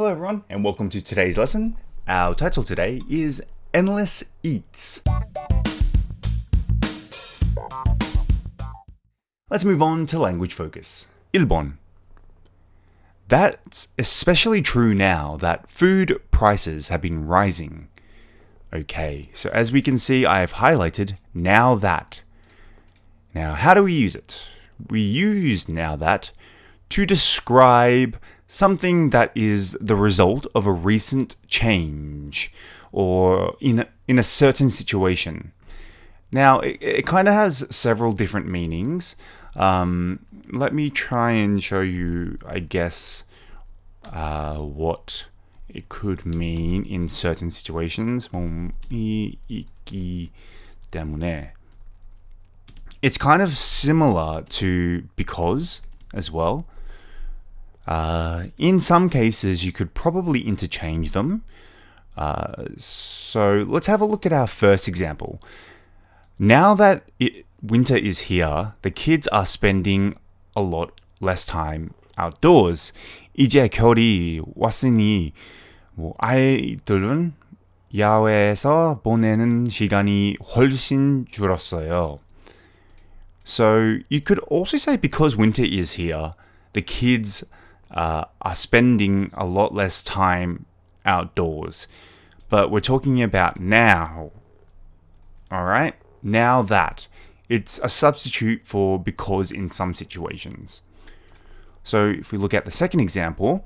Hello everyone and welcome to today's lesson. Our title today is Endless Eats. Let's move on to language focus. 1번. That's especially true now that food prices have been rising. Okay, so as we can see, I have highlighted now that. Now, how do we use it? We use now that to describe something that is the result of a recent change or in a certain situation. Now, it kind of has several different meanings. Let me try and show you, I guess, what it could mean in certain situations. 몸이 있기 때문에. It's kind of similar to because as well. In some cases, you could probably interchange them. So let's have a look at our first example. Now that winter is here, the kids are spending a lot less time outdoors. 이제 겨울이 왔으니 아이들은 야외에서 보내는 시간이 훨씬 줄었어요. So you could also say because winter is here, the kids are spending a lot less time outdoors. But we're talking about now. All right? Now that. It's a substitute for because in some situations. So if we look at the second example,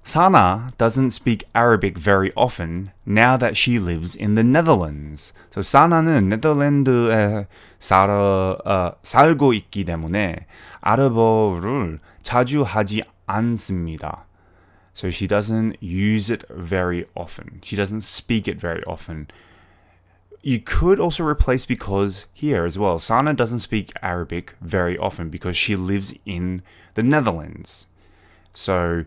Sana doesn't speak Arabic very often now that she lives in the Netherlands. So Sana는 네덜란드에 살고 있기 때문에 아랍어를 자주 하지 않습니다. So she doesn't use it very often. She doesn't speak it very often. You could also replace because here as well. Sana doesn't speak Arabic very often because she lives in the Netherlands. So,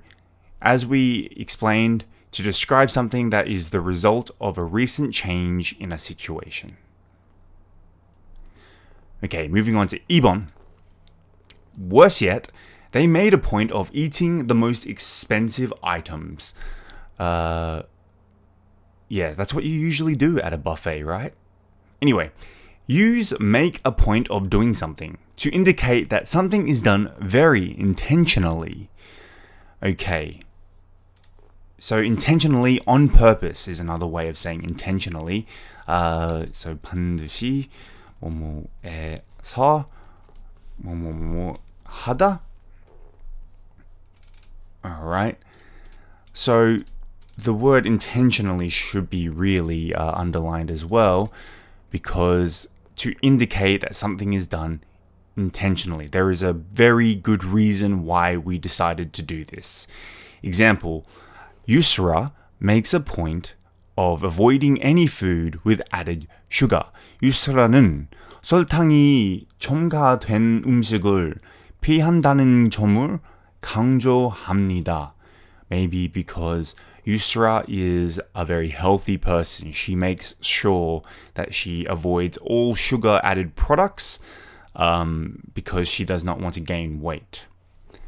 as we explained, to describe something that is the result of a recent change in a situation. Okay, moving on to 2번. Worse yet, they made a point of eating the most expensive items. Yeah, that's what you usually do at a buffet, right? Anyway, use make a point of doing something to indicate that something is done very intentionally. Okay. So intentionally, on purpose is another way of saying intentionally. So 반드시 뭐뭐에서 뭐뭐뭐 하다. All right. So the word intentionally should be really underlined as well, because to indicate that something is done intentionally. There is a very good reason why we decided to do this. Example, Yusra makes a point of avoiding any food with added sugar. Yusra는 설탕이 첨가된 음식을 피한다는 점을 강조합니다. Maybe because Yusra is a very healthy person. She makes sure that she avoids all sugar-added products because she does not want to gain weight.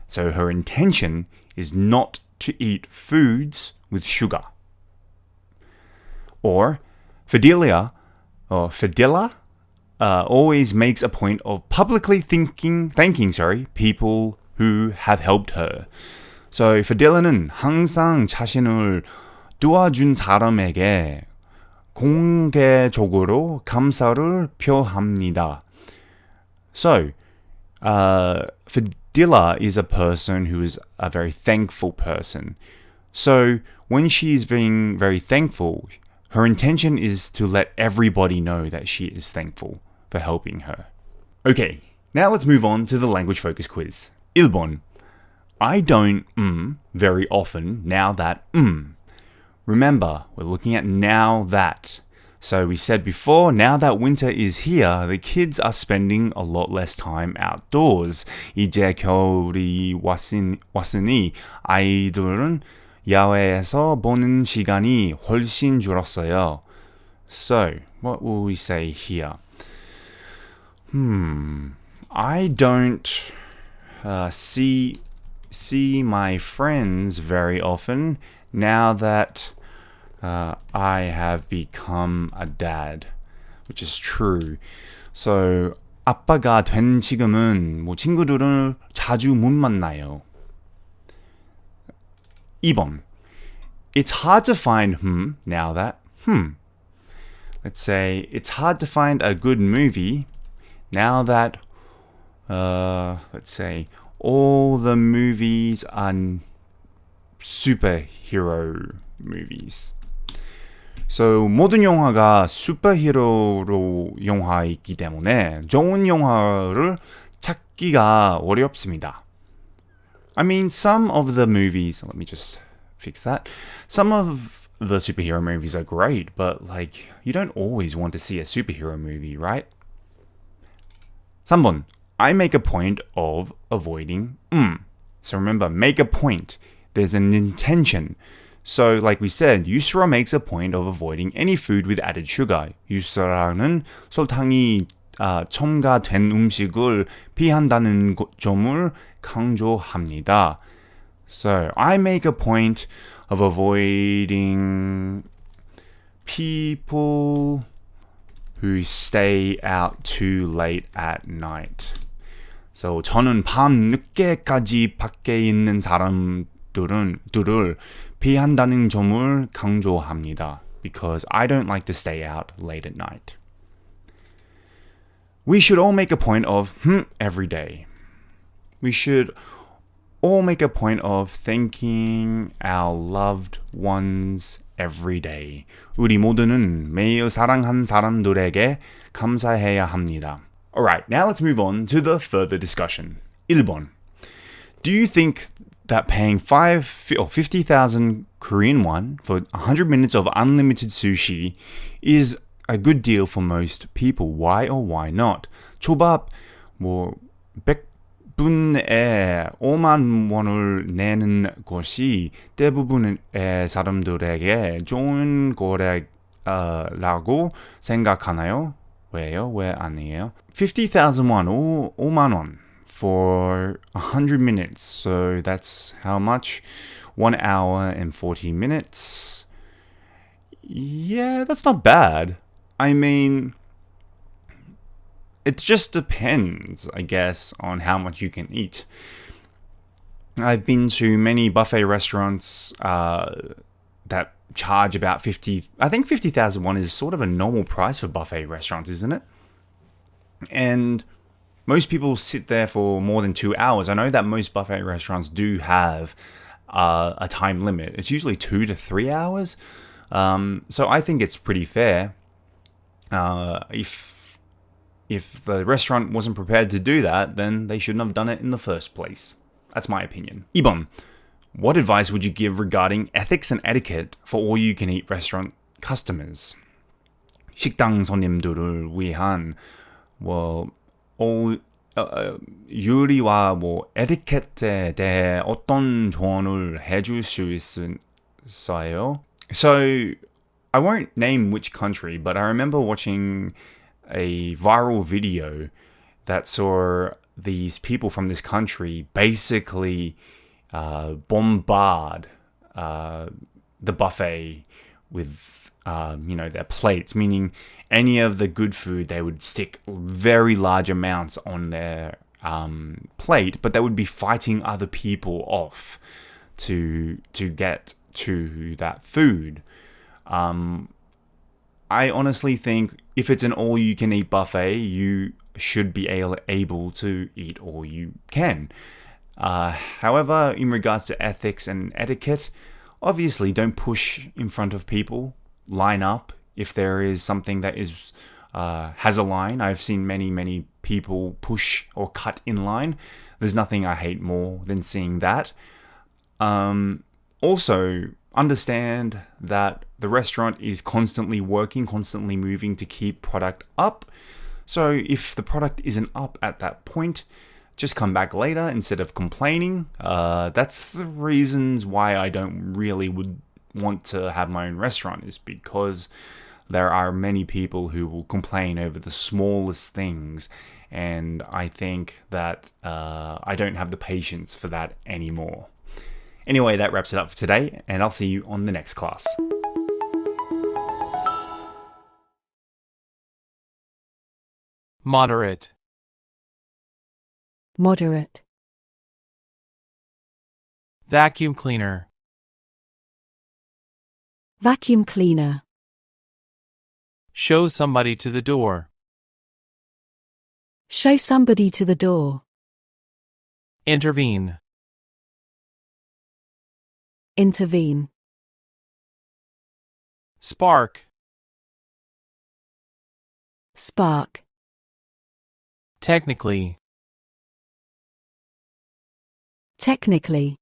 So her intention is not to eat foods with sugar. Or Fadila always makes a point of publicly thanking people who have helped her. So Fadila는 항상 자신을 도와준 사람에게 공개적으로 감사를 표합니다. So Fadila is a person who is a very thankful person. So when she's being very thankful, her intention is to let everybody know that she is thankful for helping her. Okay, now let's move on to the language focus quiz. 1번. I don't very often now that Remember, we're looking at now that. So we said before, now that winter is here, the kids are spending a lot less time outdoors. 이제 겨울이 왔으니 아이들은 야외에서 보는 시간이 훨씬 줄었어요. So, what will we say here? I don't see my friends very often now that I have become a dad, which is true. So 아빠가 된 지금은 뭐 친구들을 자주 못 만나요. 2번. It's hard to find now that Let's say it's hard to find a good movie now that let's say all the movies are superhero movies. So 모든 영화가 슈퍼히어로 영화이기 때문에 좋은 영화를 찾기가 어렵습니다. I mean, some of the movies, let me just fix that. Some of the superhero movies are great, but like you don't always want to see a superhero movie, right? 3번. I make a point of avoiding So remember, make a point. There's an intention. So like we said, Yusra makes a point of avoiding any food with added sugar. Yusra는 설탕이 첨가된 음식을 피한다는 점을 강조합니다. So I make a point of avoiding people who stay out too late at night. So 저는 밤 늦게까지 밖에 있는 사람들을 피한다는 점을 강조합니다. Because I don't like to stay out late at night. We should all make a point of every day. We should all make a point of thanking our loved ones every day. 우리 모두는 매일 사랑한 사람들에게 감사해야 합니다. Alright, now let's move on to the further discussion. 1번. Do you think that paying 50,000 Korean won for 100 minutes of unlimited sushi is a good deal for most people? Why or why not? 초밥 100분에 5만 원을 내는 것이 대부분의 사람들에게 좋은 거래라고 생각하나요? 왜요? 왜 아니에요? 50,000 won, 5만 원 for 100 minutes. So that's how much? 1 hour and 40 minutes. Yeah, that's not bad. I mean, it just depends, I guess, on how much you can eat. I've been to many buffet restaurants that charge about 50. I think 50,000 won is sort of a normal price for buffet restaurants, isn't it? And most people sit there for more than 2 hours. I know that most buffet restaurants do have a time limit. It's usually 2 to 3 hours. So I think it's pretty fair. If the restaurant wasn't prepared to do that, then they shouldn't have done it in the first place. That's my opinion. 2번. What advice would you give regarding ethics and etiquette for all-you-can-eat restaurant customers? 식당 손님들을 위한 유리와 에티켓에 대해 어떤 조언을 해줄 수 있어요? So, I won't name which country, but I remember watching a viral video that saw these people from this country basically bombard the buffet with their plates, meaning any of the good food, they would stick very large amounts on their plate, but they would be fighting other people off to get to that food. I honestly think if it's an all-you-can-eat buffet, you should be able to eat all you can. However, in regards to ethics and etiquette, obviously don't push in front of people. Line up if there is something that is has a line. I've seen many people push or cut in line. There's nothing I hate more than seeing that. Also, understand that the restaurant is constantly working, constantly moving to keep product up. So if the product isn't up at that point, just come back later instead of complaining. That's the reasons why I don't really would want to have my own restaurant, is because there are many people who will complain over the smallest things, and I think that I don't have the patience for that anymore. Anyway, that wraps it up for today, and I'll see you on the next class. Moderate. Moderate. Vacuum cleaner. Vacuum cleaner. Show somebody to the door. Show somebody to the door. Intervene. Intervene. Spark. Spark. Technically. Technically.